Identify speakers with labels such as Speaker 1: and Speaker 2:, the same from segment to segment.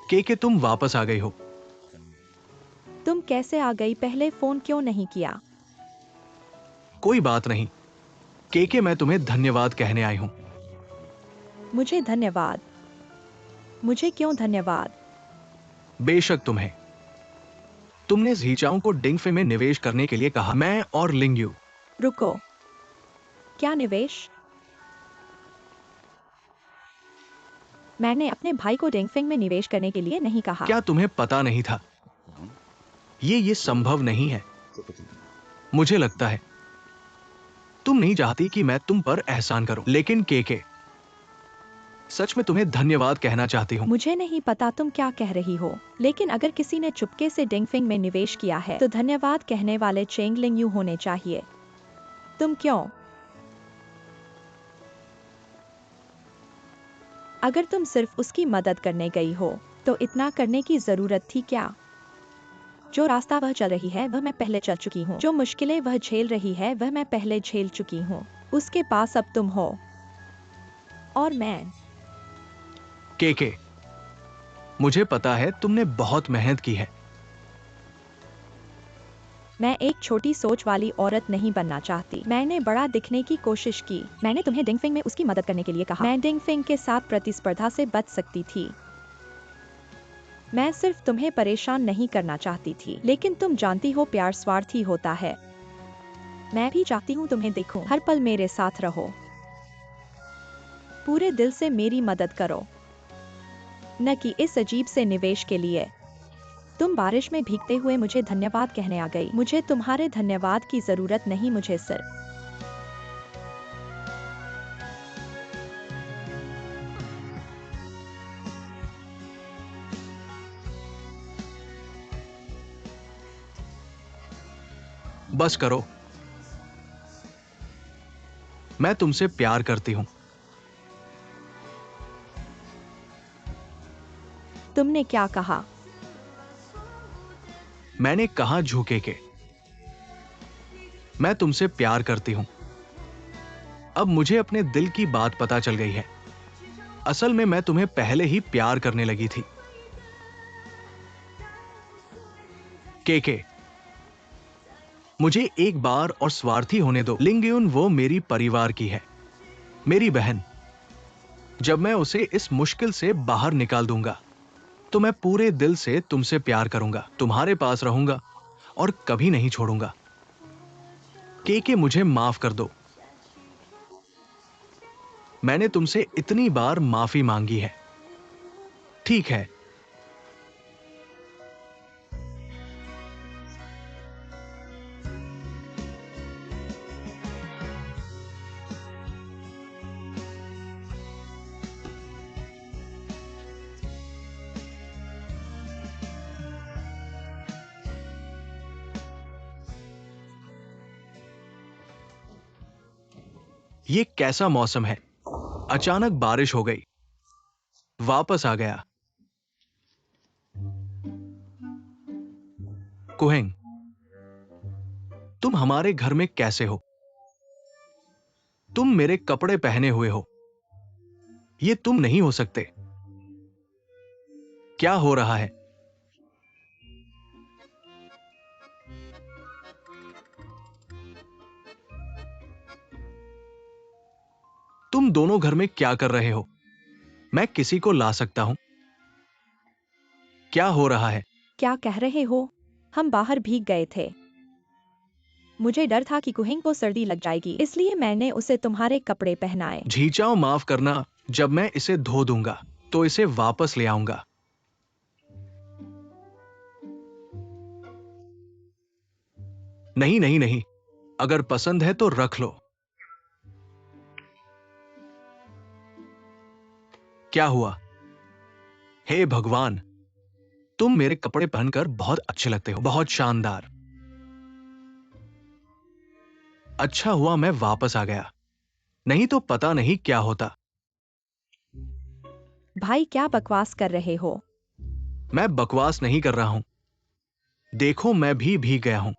Speaker 1: के तुम वापस आ गई हो।
Speaker 2: तुम कैसे आ गई? पहले फोन क्यों नहीं किया?
Speaker 1: कोई बात नहीं के मैं तुम्हें धन्यवाद कहने आई हूं।
Speaker 2: मुझे धन्यवाद? मुझे क्यों धन्यवाद?
Speaker 1: बेशक तुम्हें। तुमने झीचाओं को डिंगफे में निवेश करने के लिए कहा। मैं और लिंगयू।
Speaker 2: रुको, क्या निवेश? मैंने अपने भाई को डिंगफिंग में निवेश करने के लिए नहीं कहा।
Speaker 1: क्या तुम्हें पता नहीं था? ये संभव नहीं है। मुझे लगता है तुम नहीं चाहती कि मैं तुम पर एहसान करूं, लेकिन के सच में तुम्हें धन्यवाद कहना चाहती हूं।
Speaker 2: मुझे नहीं पता तुम क्या कह रही हो, लेकिन अगर किसी ने चुपके से डिंगफिंग में निवेश किया है तो धन्यवाद कहने वाले चेंग लिंगयू होने चाहिए। तुम क्यों? अगर तुम सिर्फ उसकी मदद करने गई हो तो इतना करने की जरूरत थी क्या? जो रास्ता वह चल रही है वह मैं पहले चल चुकी हूँ। जो मुश्किलें वह झेल रही है वह मैं पहले झेल चुकी हूँ। उसके पास अब तुम हो और मैं।
Speaker 1: के मुझे पता है तुमने बहुत मेहनत की है।
Speaker 2: मैं एक छोटी सोच वाली औरत नहीं बनना चाहती। मैंने बड़ा दिखने की कोशिश की। मैंने तुम्हें डिंगफिंग में उसकी मदद करने के लिए कहा। मैं डिंगफिंग के साथ प्रतिस्पर्धा से बच सकती थी। मैं सिर्फ तुम्हें परेशान नहीं करना चाहती थी, लेकिन तुम जानती हो प्यार स्वार्थी होता है। मैं भी चाहती हूँ तुम्हें देखूं। हर पल मेरे साथ रहो। पूरे दिल से मेरी मदद करो, न कि इस अजीब से निवेश के लिए। तुम बारिश में भीगते हुए मुझे धन्यवाद कहने आ गई। मुझे तुम्हारे धन्यवाद की जरूरत नहीं। मुझे सिर्फ
Speaker 1: बस करो। मैं तुमसे प्यार करती हूं।
Speaker 2: तुमने क्या कहा?
Speaker 1: मैंने कहा झुके के। मैं तुमसे प्यार करती हूं। अब मुझे अपने दिल की बात पता चल गई है। असल में मैं तुम्हें पहले ही प्यार करने लगी थी। के मुझे एक बार और स्वार्थी होने दो। लिंगयुन वो मेरी परिवार की है, मेरी बहन। जब मैं उसे इस मुश्किल से बाहर निकाल दूंगा तो मैं पूरे दिल से तुमसे प्यार करूंगा, तुम्हारे पास रहूंगा और कभी नहीं छोड़ूंगा। के मुझे माफ कर दो। मैंने तुमसे इतनी बार माफी मांगी है। ठीक है। ये कैसा मौसम है? अचानक बारिश हो गई। वापस आ गया। कुहेंग, तुम हमारे घर में कैसे हो? तुम मेरे कपड़े पहने हुए हो। ये तुम नहीं हो सकते। क्या हो रहा है? तुम दोनों घर में क्या कर रहे हो? मैं किसी को ला सकता हूं। क्या हो रहा है?
Speaker 2: क्या कह रहे हो? हम बाहर भीग गए थे। मुझे डर था कि कुहिंग को सर्दी लग जाएगी, इसलिए मैंने उसे तुम्हारे कपड़े पहनाए।
Speaker 1: झीचाओ, माफ करना। जब मैं इसे धो दूंगा तो इसे वापस ले आऊंगा। नहीं नहीं नहीं, अगर पसंद है तो रख लो। क्या हुआ? हे भगवान, तुम मेरे कपड़े पहनकर बहुत अच्छे लगते हो, बहुत शानदार। अच्छा हुआ मैं वापस आ गया, नहीं तो पता नहीं क्या होता।
Speaker 2: भाई, क्या बकवास कर रहे हो?
Speaker 1: मैं बकवास नहीं कर रहा हूं। देखो, मैं भी भीग गया हूं।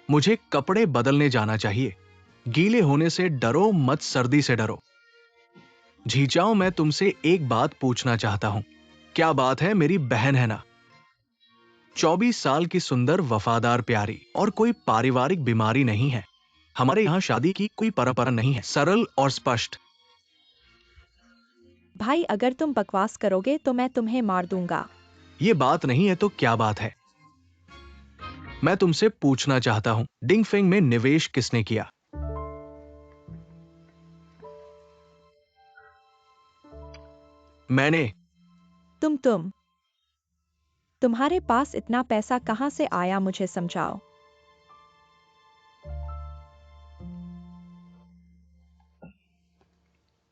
Speaker 1: मुझे कपड़े बदलने जाना चाहिए। गीले होने से डरो मत, सर्दी से डरो। झीचाओ, मैं तुमसे एक बात पूछना चाहता हूं। क्या बात है, मेरी बहन है ना। 24 साल की सुंदर, वफादार, प्यारी, और कोई पारिवारिक बीमारी नहीं है। हमारे यहाँ शादी की कोई परंपरा नहीं है, सरल और स्पष्ट।
Speaker 2: भाई अगर तुम बकवास करोगे तो मैं तुम्हें मार दूंगा।
Speaker 1: ये बात नहीं है तो क्या बात है? मैं तुमसे पूछना चाहता हूँ, डिंगफेंग में निवेश किसने किया? मैंने।
Speaker 2: तुम्हारे पास इतना पैसा कहाँ से आया, मुझे समझाओ।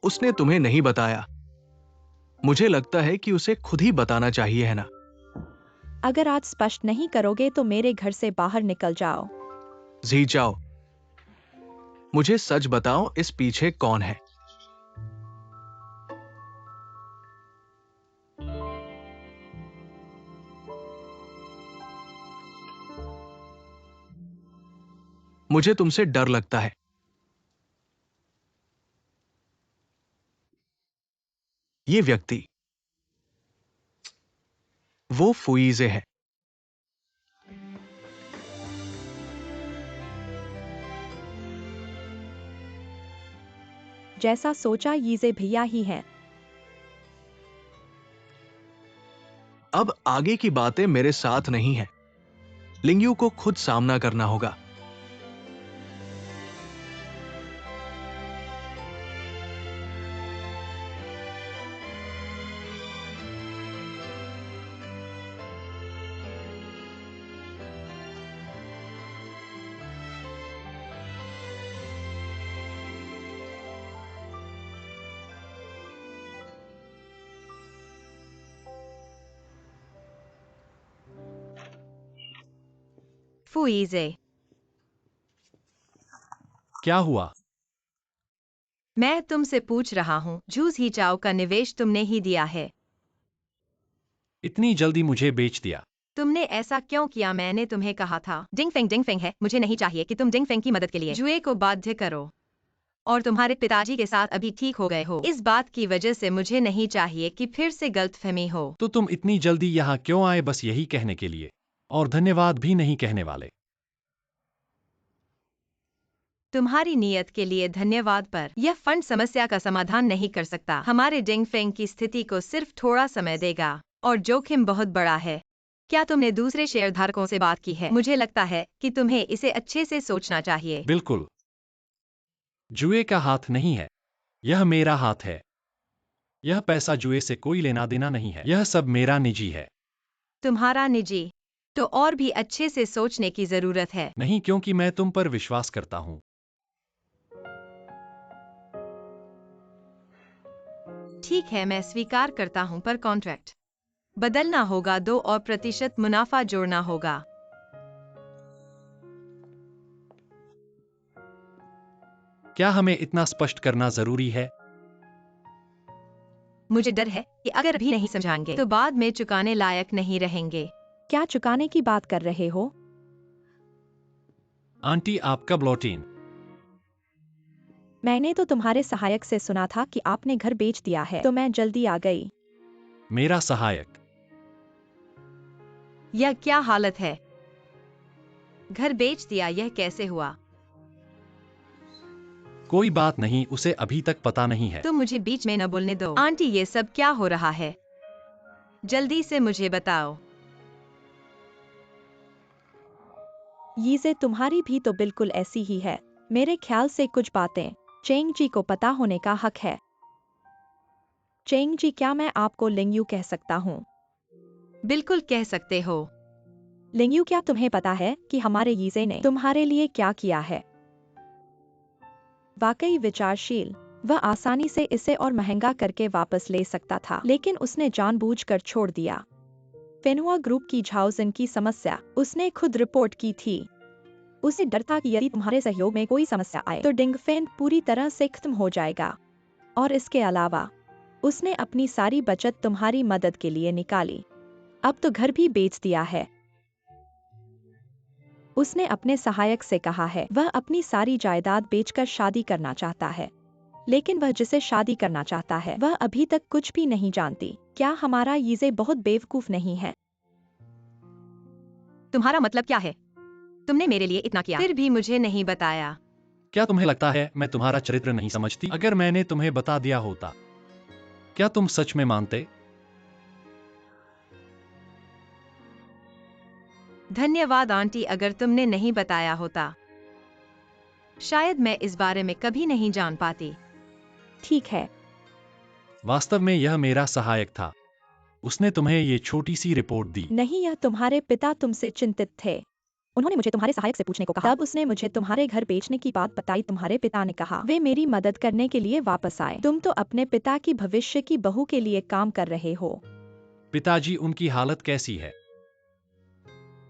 Speaker 1: उसने तुम्हें नहीं बताया? मुझे लगता है कि उसे खुद ही बताना चाहिए, है ना?
Speaker 2: अगर आज स्पष्ट नहीं करोगे तो मेरे घर से बाहर निकल जाओ।
Speaker 1: जी जाओ। मुझे सच बताओ, इस पीछे कौन है? मुझे तुमसे डर लगता है। ये व्यक्ति, वो फुईजे है।
Speaker 2: जैसा सोचा, यीजे भैया ही हैं।
Speaker 1: अब आगे की बातें मेरे साथ नहीं है। लिंगयू को खुद सामना करना होगा।
Speaker 3: फुईजे,
Speaker 4: क्या हुआ?
Speaker 3: मैं तुमसे पूछ रहा हूँ, जूस ही चाओ का निवेश तुमने ही दिया है।
Speaker 4: इतनी जल्दी मुझे बेच दिया?
Speaker 3: तुमने ऐसा क्यों किया? मैंने तुम्हें कहा था। डिंगफेंग है, मुझे नहीं चाहिए कि तुम डिंगफेंग की मदद के लिए जुए को बाध्य करो। और तुम्हारे पिताजी के साथ अभी ठीक हो गए हो। इस बात की वजह से मुझे नहीं चाहिए कि फिर से गलतफहमी हो।
Speaker 4: तो तुम इतनी जल्दी यहाँ क्यों आए? बस यही कहने के लिए? और धन्यवाद भी नहीं कहने वाले?
Speaker 3: तुम्हारी नियत के लिए धन्यवाद, पर यह फंड समस्या का समाधान नहीं कर सकता। हमारे डिंगफेंग की स्थिति को सिर्फ थोड़ा समय देगा, और जोखिम बहुत बड़ा है। क्या तुमने दूसरे शेयरधारकों से बात की है? मुझे लगता है कि तुम्हें इसे अच्छे से सोचना चाहिए।
Speaker 4: बिल्कुल। जुए का हाथ नहीं है, यह मेरा हाथ है। यह पैसा जुए से कोई लेना देना नहीं है, यह सब मेरा निजी है।
Speaker 3: तुम्हारा निजी? तो और भी अच्छे से सोचने की जरूरत है।
Speaker 4: नहीं, क्योंकि मैं तुम पर विश्वास करता हूँ।
Speaker 3: ठीक है, मैं स्वीकार करता हूँ, पर कॉन्ट्रैक्ट बदलना होगा। 2% मुनाफा जोड़ना होगा।
Speaker 4: क्या हमें इतना स्पष्ट करना जरूरी है?
Speaker 3: मुझे डर है कि अगर अभी नहीं समझाएंगे तो बाद में चुकाने लायक नहीं रहेंगे।
Speaker 2: क्या चुकाने की बात कर रहे हो?
Speaker 4: आंटी, आप कब लौटीं?
Speaker 2: मैंने तो तुम्हारे सहायक से सुना था कि आपने घर बेच दिया है, तो मैं जल्दी आ गई।
Speaker 4: मेरा सहायक?
Speaker 3: यह क्या हालत है? घर बेच दिया? यह कैसे हुआ?
Speaker 4: कोई बात नहीं, उसे अभी तक पता नहीं है।
Speaker 3: तुम मुझे बीच में न बोलने दो। आंटी, ये सब क्या हो रहा है? जल्दी से मुझे बताओ।
Speaker 2: यीजे, तुम्हारी भी तो बिल्कुल ऐसी ही है। मेरे ख्याल से कुछ बातें चेंग जी को पता होने का हक है। चेंग जी, क्या मैं आपको लिंगयू कह सकता हूँ?
Speaker 3: बिल्कुल कह सकते हो।
Speaker 2: लिंगयू, क्या तुम्हें पता है कि हमारे यीजे ने तुम्हारे लिए क्या किया है? वाकई विचारशील। वह आसानी से इसे और महंगा करके वापस ले सकता था, लेकिन उसने जानबूझकर छोड़ दिया। फेनुआ ग्रुप की झाओजिन की समस्या उसने खुद रिपोर्ट की थी। उसे डर था कि यदि तुम्हारे सहयोग में कोई समस्या आए तो डिंगफेन पूरी तरह से खत्म हो जाएगा। और इसके अलावा उसने अपनी सारी बचत तुम्हारी मदद के लिए निकाली। अब तो घर भी बेच दिया है। उसने अपने सहायक से कहा है वह अपनी सारी जायदाद बेचकर शादी करना चाहता है। लेकिन वह जिसे शादी करना चाहता है वह अभी तक कुछ भी नहीं जानती। क्या हमारा यीजे बहुत बेवकूफ नहीं है?
Speaker 3: तुम्हारा मतलब क्या है? तुमने मेरे लिए इतना किया, फिर भी मुझे नहीं बताया।
Speaker 4: क्या तुम्हें लगता है मैं तुम्हारा चरित्र नहीं समझती? अगर मैंने तुम्हें बता दिया होता, क्या तुम सच में मानते?
Speaker 3: धन्यवाद आंटी, अगर तुमने नहीं बताया होता शायद मैं इस बारे में कभी नहीं जान पाती।
Speaker 2: ठीक है।
Speaker 4: वास्तव में यह मेरा सहायक था। उसने तुम्हें ये छोटी सी रिपोर्ट दी।
Speaker 2: नहीं, यह तुम्हारे पिता तुमसे चिंतित थे। उन्होंने मुझे तुम्हारे सहायक से पूछने को कहा। तब उसने मुझे तुम्हारे घर बेचने की बात बताई। तुम्हारे पिता ने कहा वे मेरी मदद करने के लिए वापस आए। तुम तो अपने पिता की भविष्य की बहू के लिए काम कर रहे हो।
Speaker 4: पिताजी, उनकी हालत कैसी है?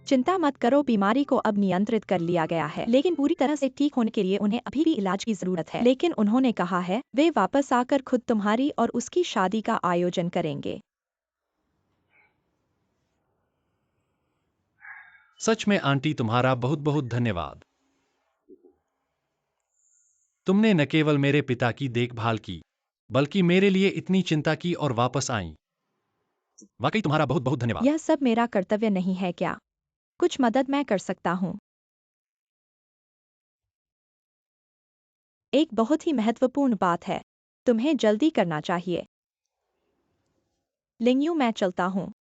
Speaker 2: चिंता मत करो, बीमारी को अब नियंत्रित कर लिया गया है, लेकिन पूरी तरह से ठीक होने के लिए उन्हें अभी भी इलाज की जरूरत है। लेकिन उन्होंने कहा है वे वापस आकर खुद तुम्हारी और उसकी शादी का आयोजन करेंगे।
Speaker 4: सच में आंटी, तुम्हारा बहुत बहुत धन्यवाद। तुमने न केवल मेरे पिता की देखभाल की, बल्कि मेरे लिए इतनी चिंता की और वापस आई। वाकई तुम्हारा बहुत बहुत धन्यवाद।
Speaker 2: यह सब मेरा कर्तव्य नहीं है क्या? कुछ मदद मैं कर सकता हूँ। एक बहुत ही महत्वपूर्ण बात है, तुम्हें जल्दी करना चाहिए। लिंगयू, मैं चलता हूँ।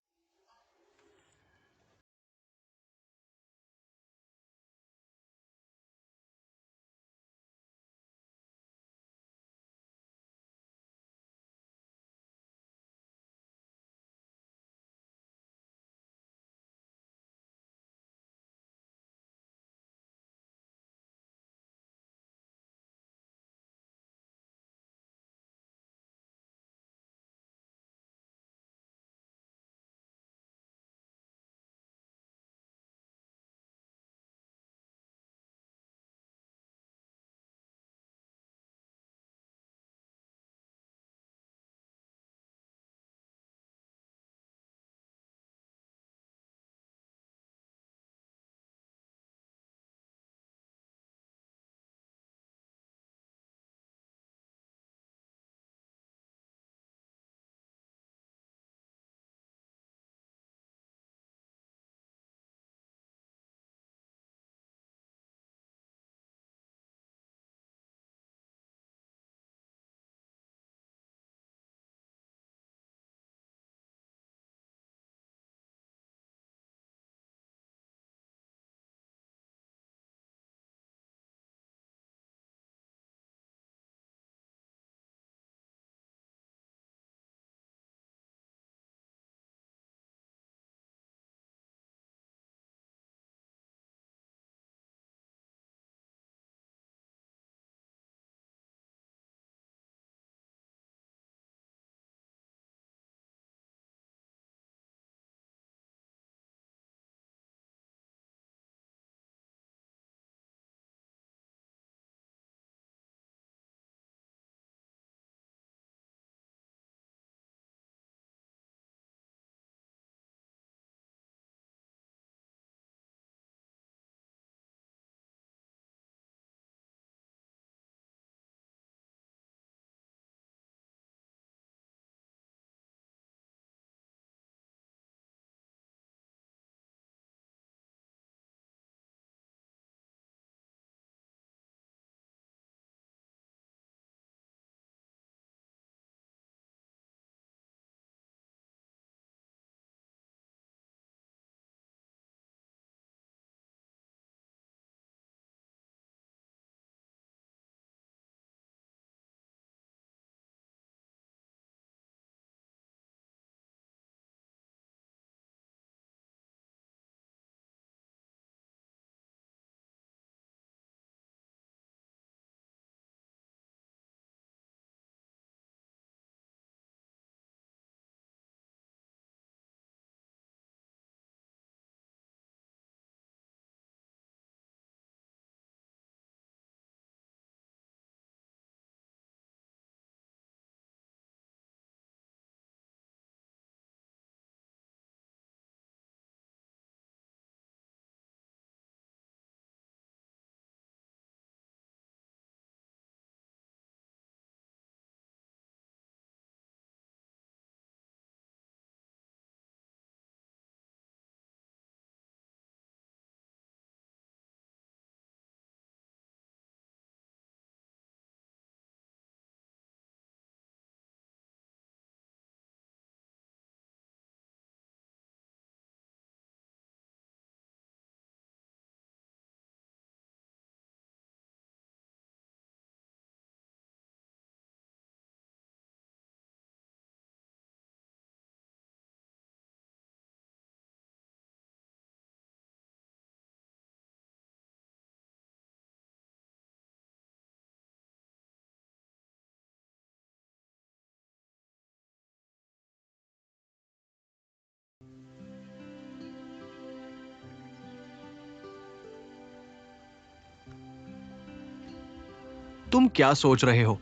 Speaker 1: तुम क्या सोच रहे हो?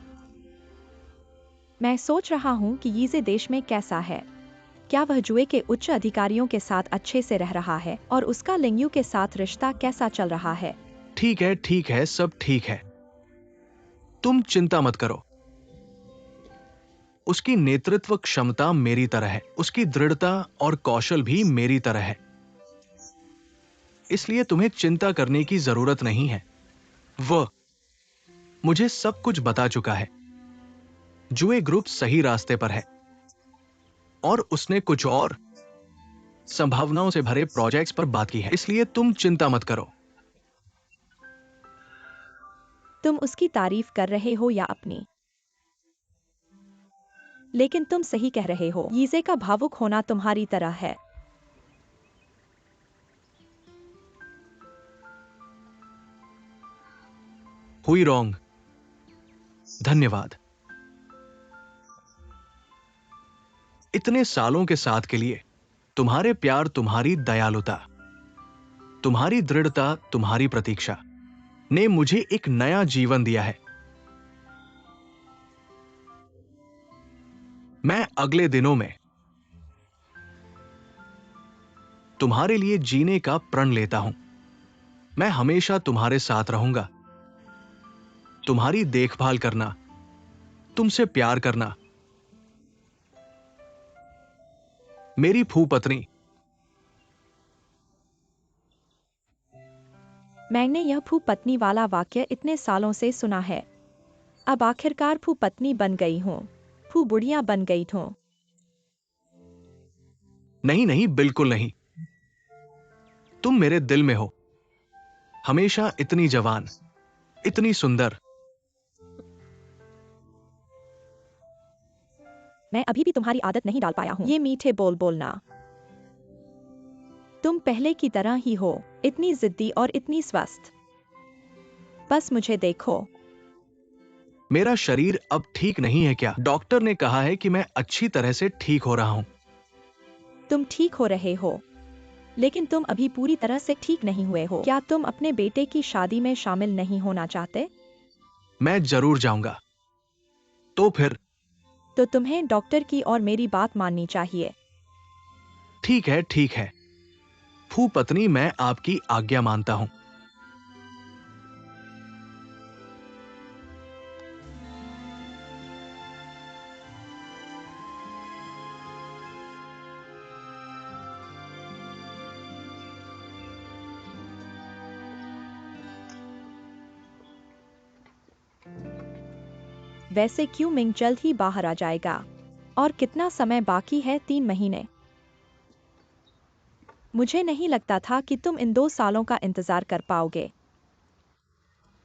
Speaker 2: मैं सोच रहा हूँ कि यीजे देश में कैसा है। क्या वह जुए के उच्च अधिकारियों के साथ अच्छे से रह रहा है और उसका लिंगयू के साथ रिश्ता कैसा चल रहा है?
Speaker 1: ठीक है, सब ठीक है। तुम चिंता मत करो। उसकी नेतृत्व क्षमता मेरी तरह है, उसकी दृढ़ता और कौशल भी मेरी तरह है, इसलिए तुम्हें चिंता करने की जरूरत नहीं है। वह मुझे सब कुछ बता चुका है। जुए ग्रुप सही रास्ते पर है और उसने कुछ और संभावनाओं से भरे प्रोजेक्ट्स पर बात की है, इसलिए तुम चिंता मत करो।
Speaker 2: तुम उसकी तारीफ कर रहे हो या अपनी? लेकिन तुम सही कह रहे हो, यीजे का भावुक होना तुम्हारी तरह है।
Speaker 1: हुई रॉन्ग। धन्यवाद इतने सालों के साथ के लिए। तुम्हारे प्यार, तुम्हारी दयालुता, तुम्हारी दृढ़ता, तुम्हारी प्रतीक्षा ने मुझे एक नया जीवन दिया है। मैं अगले दिनों में तुम्हारे लिए जीने का प्रण लेता हूं। मैं हमेशा तुम्हारे साथ रहूंगा, तुम्हारी देखभाल करना, तुमसे प्यार करना। मेरी फूपत्नी।
Speaker 2: मैंने यह फू पत्नी वाला वाक्य इतने सालों से सुना है। अब आखिरकार फू पत्नी बन गई हूँ। फू बुढ़िया बन गई हूँ।
Speaker 1: नहीं नहीं, बिल्कुल नहीं। तुम मेरे दिल में हो, हमेशा इतनी जवान, इतनी सुंदर।
Speaker 2: मैं अभी भी तुम्हारी आदत नहीं डाल पाया हूँ, ये मीठे बोल बोलना। तुम पहले की तरह ही हो, इतनी जिद्दी और इतनी स्वस्थ। बस मुझे देखो।
Speaker 1: मेरा शरीर अब ठीक नहीं है क्या? डॉक्टर ने कहा है कि मैं अच्छी तरह से ठीक हो रहा हूं।
Speaker 2: तुम ठीक हो रहे हो, लेकिन तुम अभी पूरी तरह से ठीक नहीं हुए हो। क्या तुम अपने बेटे की शादी में शामिल नहीं होना चाहते?
Speaker 1: मैं जरूर जाऊंगा। तो फिर
Speaker 2: तो तुम्हें डॉक्टर की और मेरी बात माननी चाहिए।
Speaker 1: ठीक है, ठीक है। फूपत्नी, मैं आपकी आज्ञा मानता हूं।
Speaker 2: वैसे क्यों मिंग जल्द ही बाहर आ जाएगा? और कितना समय बाकी है? 3 महीने। मुझे नहीं लगता था कि तुम इन 2 सालों का इंतजार कर पाओगे।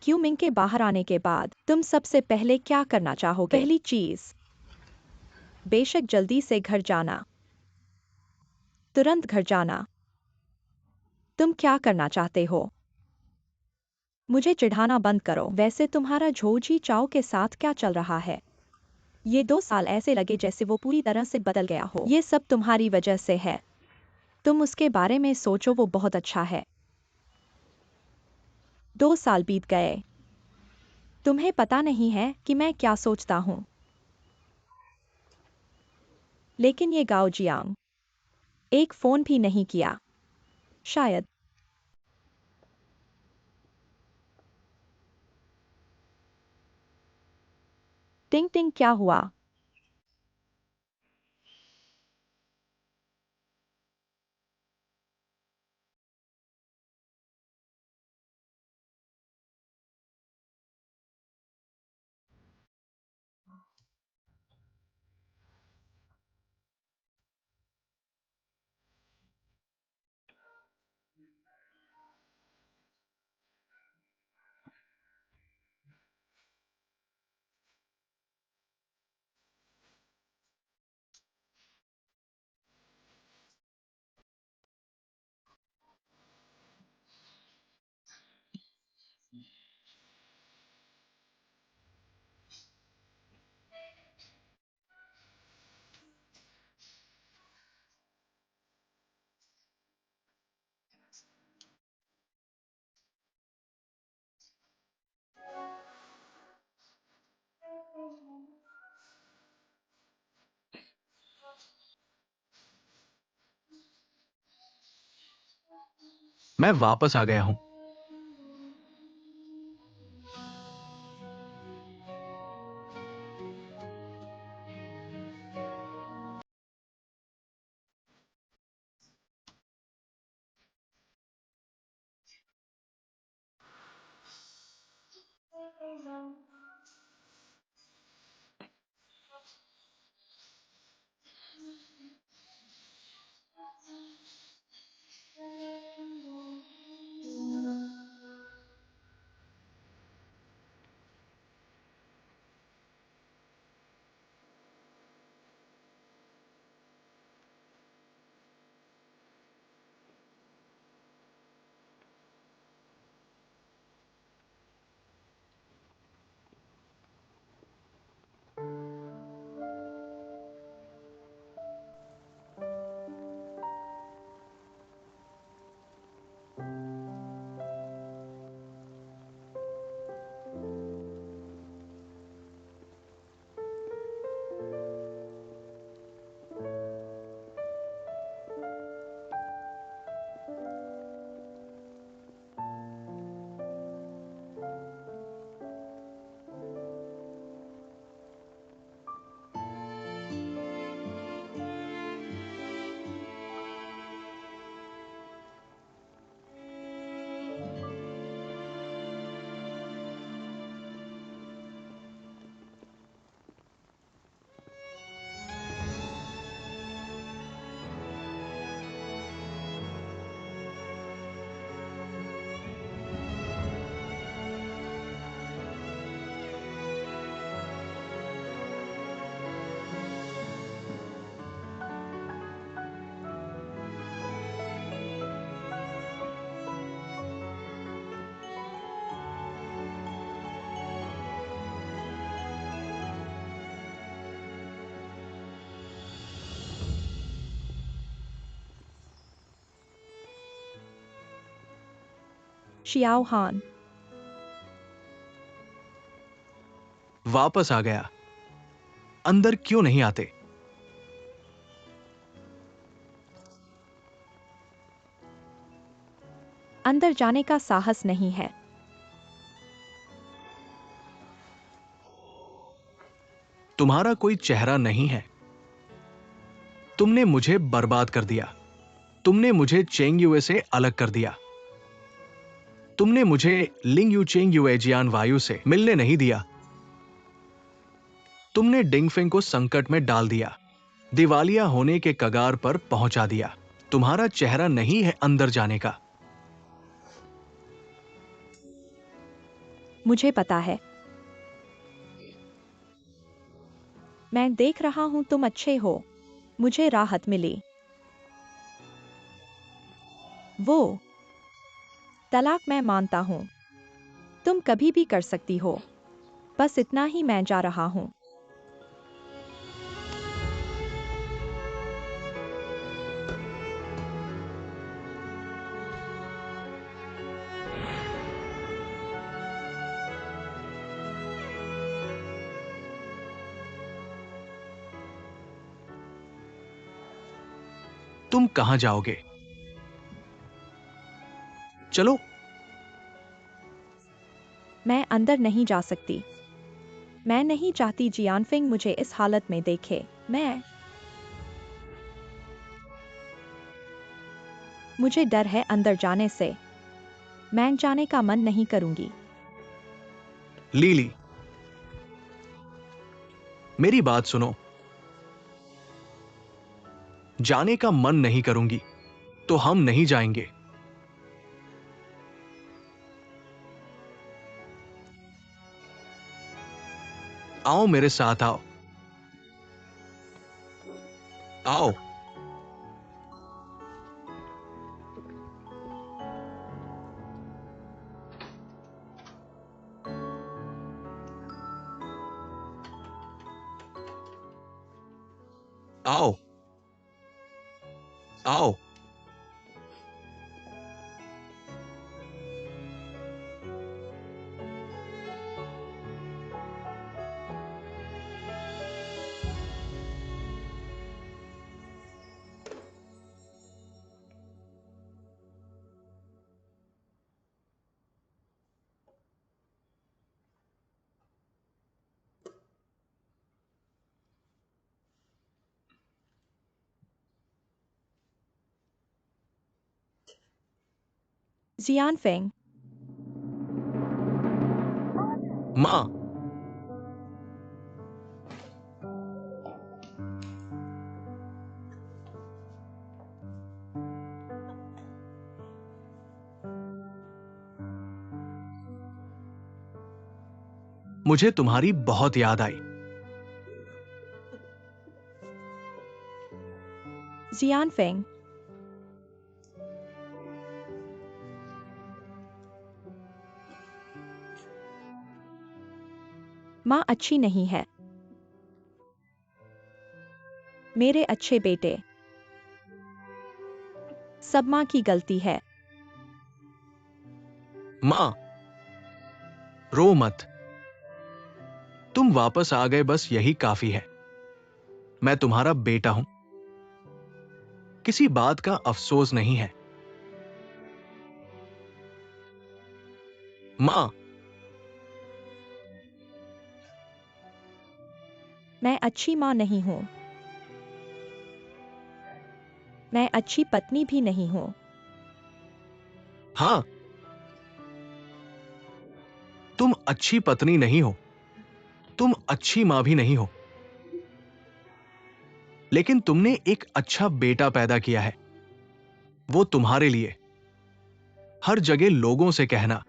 Speaker 2: क्यू मिंग के बाहर आने के बाद तुम सबसे पहले क्या करना चाहोगे? पहली चीज, बेशक जल्दी से घर जाना। तुरंत घर जाना। तुम क्या करना चाहते हो? मुझे चिढ़ाना बंद करो। वैसे तुम्हारा झोजी चाओ के साथ क्या चल रहा है? ये 2 साल ऐसे लगे जैसे वो पूरी तरह से बदल गया हो। ये सब तुम्हारी वजह से है। तुम उसके बारे में सोचो, वो बहुत अच्छा है। 2 साल बीत गए। तुम्हें पता नहीं है कि मैं क्या सोचता हूँ। लेकिन ये गाओ जियांग एक फोन भी नहीं किया। शायद टिंग टिंग, क्या हुआ?
Speaker 1: मैं वापस आ गया हूं।
Speaker 2: शियाओ हान।
Speaker 1: वापस आ गया। अंदर क्यों नहीं आते?
Speaker 2: अंदर जाने का साहस नहीं है।
Speaker 1: तुम्हारा कोई चेहरा नहीं है। तुमने मुझे बर्बाद कर दिया। तुमने मुझे चेंग युए से अलग कर दिया। तुमने मुझे लिंग यू चेंग युए जियान वायु से मिलने नहीं दिया। तुमने डिंगफिंग को संकट में डाल दिया, दिवालिया होने के कगार पर पहुंचा दिया। तुम्हारा चेहरा नहीं है अंदर जाने का।
Speaker 2: मुझे पता है। मैं देख रहा हूं तुम अच्छे हो। मुझे राहत मिली। वो तलाक मैं मानता हूं। तुम कभी भी कर सकती हो। बस इतना ही, मैं जा रहा हूं।
Speaker 1: तुम कहां जाओगे? चलो।
Speaker 2: मैं अंदर नहीं जा सकती। मैं नहीं चाहती जियानफिंग मुझे इस हालत में देखे। मुझे डर है अंदर जाने से। मैं जाने का मन नहीं करूंगी।
Speaker 1: लीली, मेरी बात सुनो। जाने का मन नहीं करूंगी तो हम नहीं जाएंगे। आओ मेरे साथ आओ। आओ। आओ। आओ।
Speaker 2: जियान फेंग,
Speaker 1: माँ, मुझे तुम्हारी बहुत याद आई।
Speaker 2: जियान फेंग, माँ अच्छी नहीं है। मेरे अच्छे बेटे, सब माँ की गलती है।
Speaker 1: माँ, रो मत। तुम वापस आ गए, बस यही काफी है। मैं तुम्हारा बेटा हूं। किसी बात का अफसोस नहीं है। माँ,
Speaker 2: मैं अच्छी माँ नहीं हूँ। मैं अच्छी पत्नी भी नहीं हूँ।
Speaker 1: हाँ, तुम अच्छी पत्नी नहीं हो, तुम अच्छी मां भी नहीं हो, लेकिन तुमने एक अच्छा बेटा पैदा किया है। वो तुम्हारे लिए हर जगह लोगों से कहना,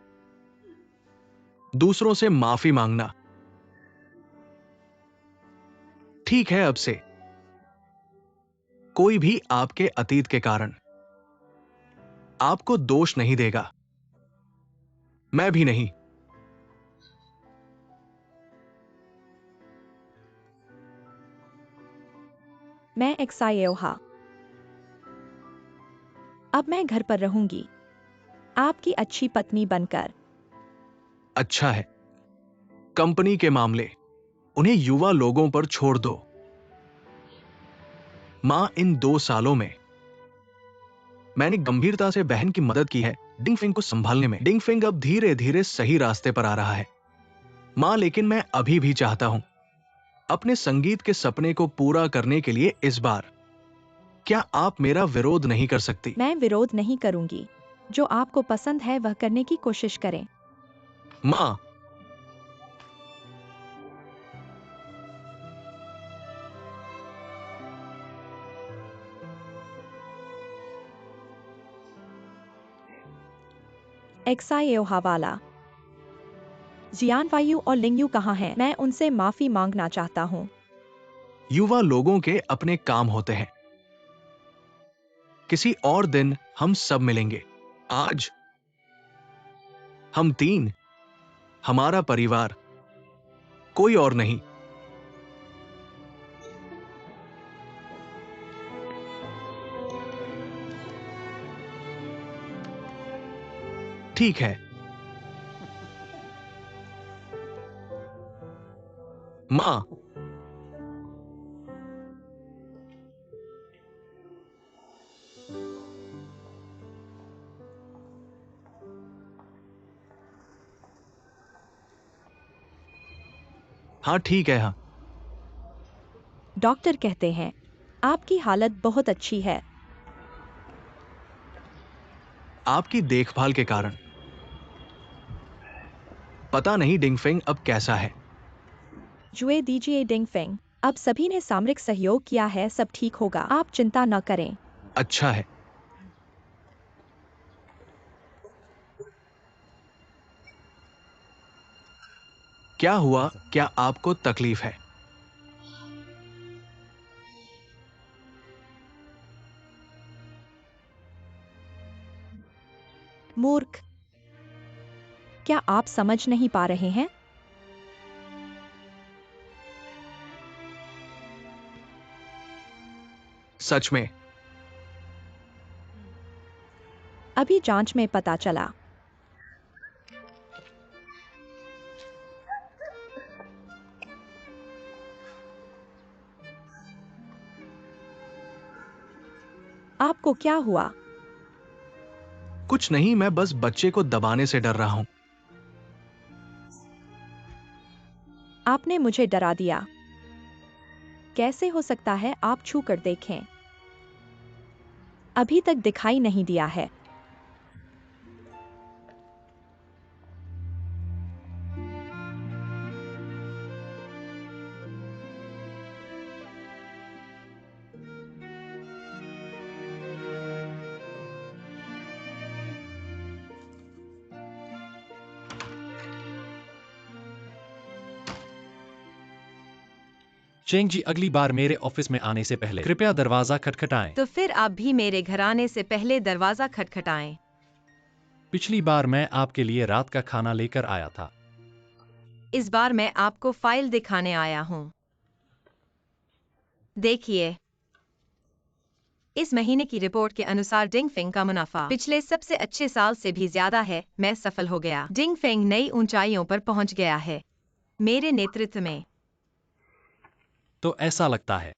Speaker 1: दूसरों से माफी मांगना। ठीक है, अब से कोई भी आपके अतीत के कारण आपको दोष नहीं देगा। मैं भी नहीं।
Speaker 2: मैं एक्सायोहा। अब मैं घर पर रहूंगी, आपकी अच्छी पत्नी बनकर।
Speaker 1: अच्छा है। कंपनी के मामले उन्हें युवा लोगों पर छोड़ दो। मां, इन 2 सालों में मैंने गंभीरता से बहन की मदद की है डिंगफिंग को संभालने में। डिंगफिंग अब धीरे धीरे सही रास्ते पर आ रहा है। मां, लेकिन मैं अभी भी चाहता हूं अपने संगीत के सपने को पूरा करने के लिए इस बार क्या आप मेरा विरोध नहीं कर सकती?
Speaker 2: मैं विरोध नहीं करूंगी। जो आपको पसंद है वह करने की कोशिश करें।
Speaker 1: मां,
Speaker 2: एक्सायोहा वाला, जियान वायु और लिंगयू कहाँ हैं? मैं उनसे माफी मांगना चाहता हूँ।
Speaker 1: युवा लोगों के अपने काम होते हैं। किसी और दिन हम सब मिलेंगे। आज हम 3, हमारा परिवार, कोई और नहीं। ठीक है। मां, हाँ ठीक है। हाँ,
Speaker 2: डॉक्टर कहते हैं आपकी हालत बहुत अच्छी है।
Speaker 1: आपकी देखभाल के कारण। पता नहीं डिंगफिंग अब कैसा है।
Speaker 2: जुए दीजिए डिंगफेंग। अब सभी ने सामरिक सहयोग किया है, सब ठीक होगा, आप चिंता न करें।
Speaker 1: अच्छा है। क्या हुआ? क्या आपको तकलीफ है?
Speaker 2: मूर्ख, क्या आप समझ नहीं पा रहे हैं?
Speaker 1: सच में?
Speaker 2: अभी जांच में पता चला। आपको क्या हुआ?
Speaker 1: कुछ नहीं, मैं बस बच्चे को दबाने से डर रहा हूं।
Speaker 2: आपने मुझे डरा दिया। कैसे हो सकता है? आप छू कर देखें। अभी तक दिखाई नहीं दिया है।
Speaker 4: चेंग जी, अगली बार मेरे ऑफिस में आने से पहले कृपया दरवाजा खटखटाएं।
Speaker 3: तो फिर आप भी मेरे घर आने से पहले दरवाजा खटखटाएं।
Speaker 4: पिछली बार मैं आपके लिए रात का खाना लेकर आया था।
Speaker 3: इस बार मैं आपको फाइल दिखाने आया हूँ। देखिए, इस महीने की रिपोर्ट के अनुसार डिंगफिंग का मुनाफा पिछले सबसे अच्छे साल से भी ज्यादा है। मैं सफल हो गया। डिंगफिंग नई ऊंचाइयों पर पहुंच गया है मेरे नेतृत्व में।
Speaker 4: तो ऐसा लगता है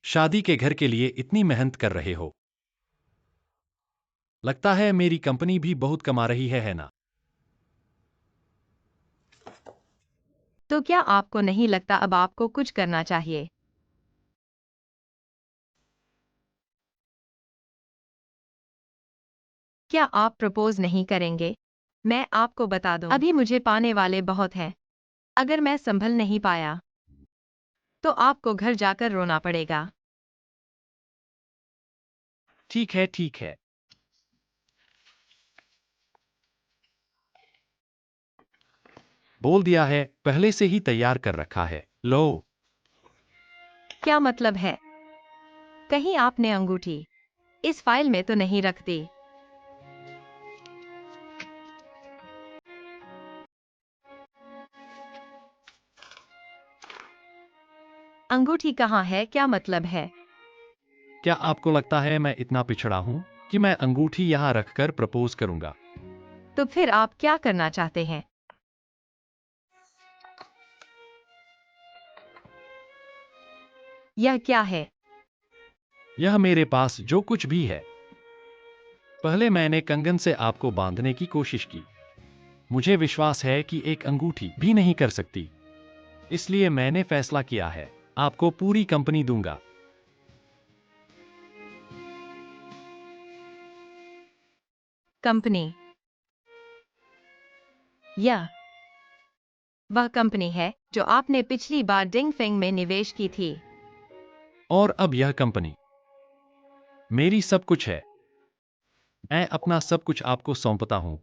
Speaker 4: शादी के घर के लिए इतनी मेहनत कर रहे हो। लगता है मेरी कंपनी भी बहुत कमा रही है ना?
Speaker 3: तो क्या आपको नहीं लगता अब आपको कुछ करना चाहिए? क्या आप प्रपोज नहीं करेंगे? मैं आपको बता दूं, अभी मुझे पाने वाले बहुत हैं। अगर मैं संभल नहीं पाया तो आपको घर जाकर रोना पड़ेगा।
Speaker 4: ठीक है, ठीक है। बोल दिया है, पहले से ही तैयार कर रखा है। लो।
Speaker 3: क्या मतलब है? कहीं आपने अंगूठी इस फाइल में तो नहीं रख दी? अंगूठी कहाँ है? क्या मतलब है?
Speaker 4: क्या आपको लगता है मैं इतना पिछड़ा हूं कि मैं अंगूठी यहां रखकर प्रपोज करूंगा?
Speaker 3: तो फिर आप क्या करना चाहते हैं? यह क्या है?
Speaker 4: यह मेरे पास जो कुछ भी है। पहले मैंने कंगन से आपको बांधने की कोशिश की। मुझे विश्वास है कि एक अंगूठी भी नहीं कर सकती। इसलिए मैंने फैसला किया है, आपको पूरी कंपनी दूंगा।
Speaker 3: कंपनी? यह वह कंपनी है जो आपने पिछली बार डिंगफिंग में निवेश की थी।
Speaker 4: और अब यह कंपनी मेरी सब कुछ है। मैं अपना सब कुछ आपको सौंपता हूं।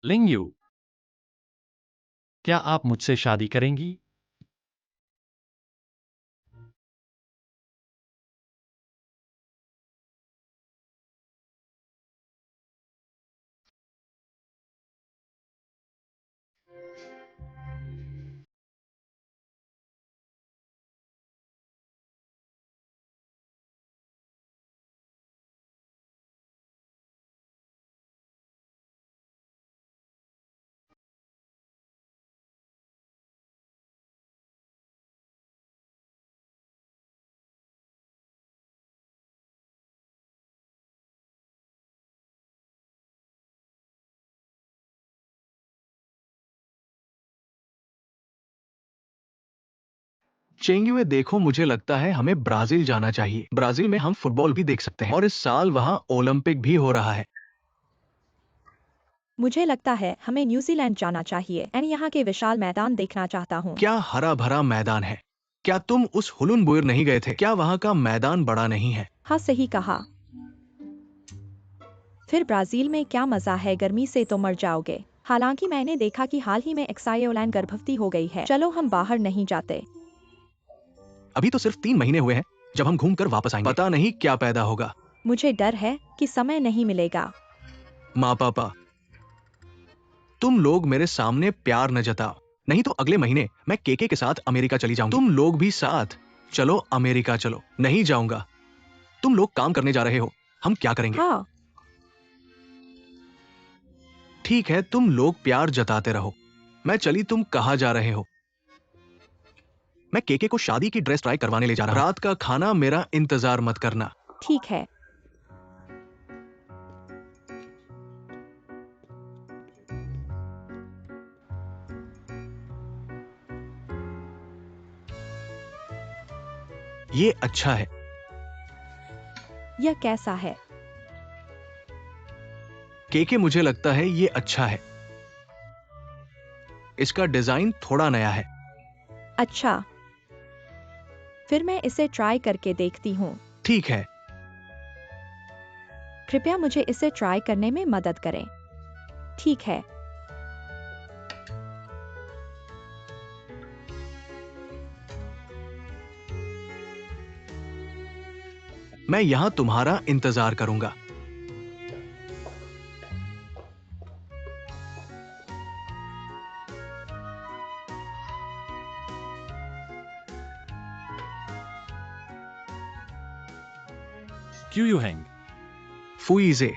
Speaker 4: लिंगयू, क्या आप मुझसे शादी करेंगी?
Speaker 1: चेंगुए, देखो, मुझे लगता है हमें ब्राजील जाना चाहिए। ब्राजील में हम फुटबॉल भी देख सकते हैं और इस साल वहाँ ओलंपिक भी हो रहा है।
Speaker 2: मुझे लगता है हमें न्यूजीलैंड जाना चाहिए। मैं यहाँ के विशाल मैदान देखना चाहता हूँ।
Speaker 1: क्या हरा भरा मैदान है! क्या तुम उस हुलुनबुयर नहीं गए थे? क्या वहाँ का मैदान बड़ा नहीं है?
Speaker 2: हाँ, सही कहा। फिर ब्राजील में क्या मजा है, गर्मी से तो मर जाओगे। हालांकि मैंने देखा कि हाल ही में एक्सायोलैंड गर्भवती हो गई है। चलो हम बाहर नहीं जाते।
Speaker 1: अभी तो सिर्फ 3 महीने हुए हैं। जब हम घूम कर वापस आएंगे, पता नहीं क्या पैदा होगा।
Speaker 2: मुझे डर है कि समय नहीं मिलेगा।
Speaker 1: माँ पापा, तुम लोग मेरे सामने प्यार न जताओ, नहीं तो अगले महीने मैं केके के साथ अमेरिका चली जाऊंगी। तुम लोग भी साथ चलो, अमेरिका चलो। नहीं जाऊंगा। तुम लोग काम करने जा रहे हो, हम क्या करेंगे?
Speaker 2: हाँ,
Speaker 1: ठीक है, तुम लोग प्यार जताते रहो। मैं चली, तुम कहाँ जा रहे हो? मैं केके को शादी की ड्रेस ट्राई करवाने ले जा रहा हूं। रात का खाना मेरा इंतजार मत करना।
Speaker 2: ठीक है।
Speaker 1: ये अच्छा है।
Speaker 2: यह कैसा है?
Speaker 1: के मुझे लगता है ये अच्छा है। इसका डिजाइन थोड़ा नया है।
Speaker 2: अच्छा, फिर मैं इसे ट्राई करके देखती हूँ।
Speaker 1: ठीक है।
Speaker 2: कृपया मुझे इसे ट्राई करने में मदद करें। ठीक है।
Speaker 1: मैं यहां तुम्हारा इंतजार करूंगा।
Speaker 4: क्यों यूहेंग?
Speaker 1: फुईजे,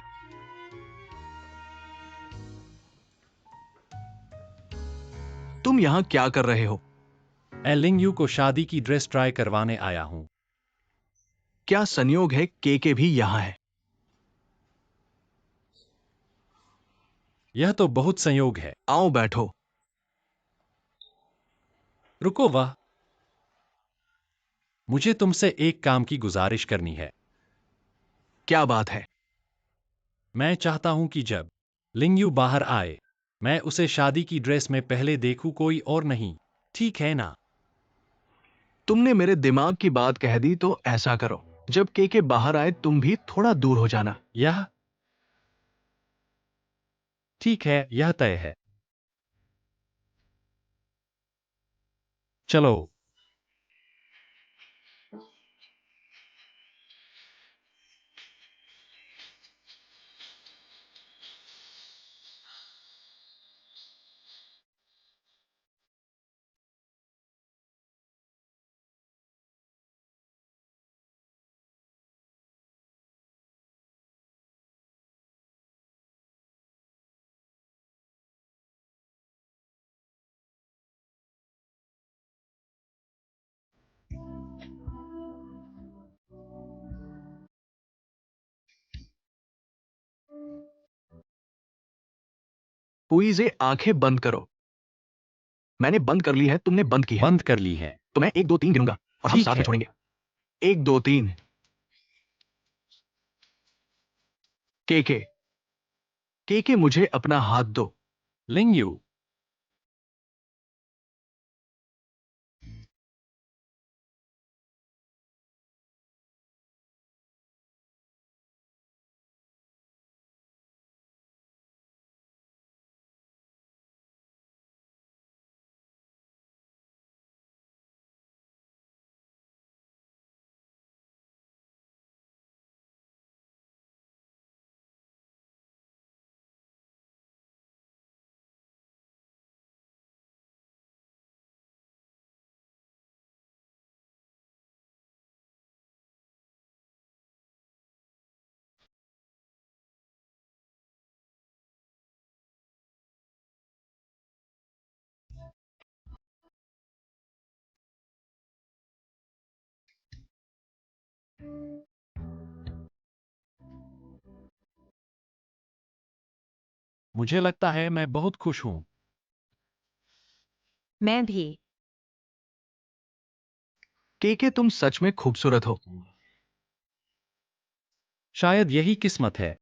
Speaker 1: तुम यहां क्या कर रहे हो?
Speaker 4: लिंग यू को शादी की ड्रेस ट्राई करवाने आया हूं।
Speaker 1: क्या संयोग है के भी यहां है?
Speaker 4: यह तो बहुत संयोग है।
Speaker 1: आओ बैठो।
Speaker 4: रुको, वह मुझे तुमसे एक काम की गुजारिश करनी है।
Speaker 1: क्या बात है?
Speaker 4: मैं चाहता हूं कि जब लिंग यू बाहर आए, मैं उसे शादी की ड्रेस में पहले देखूं, कोई और नहीं। ठीक है ना?
Speaker 1: तुमने मेरे दिमाग की बात कह दी, तो ऐसा करो, जब के बाहर आए तुम भी थोड़ा दूर हो जाना।
Speaker 4: यह ठीक है, यह तय है। चलो।
Speaker 1: फुईजे, आंखें बंद करो। मैंने बंद कर ली है, तुमने बंद की है।
Speaker 4: बंद कर ली है।
Speaker 1: तो मैं 1 2 3 गिनूंगा और हम
Speaker 4: ठीक
Speaker 1: साथ में
Speaker 4: है।
Speaker 1: छोड़ेंगे। 1 2 3। के मुझे अपना हाथ दो।
Speaker 4: लिंग यू, मुझे लगता है मैं बहुत खुश हूं।
Speaker 3: मैं भी।
Speaker 1: के तुम सच में खूबसूरत हो।
Speaker 4: शायद यही किस्मत है।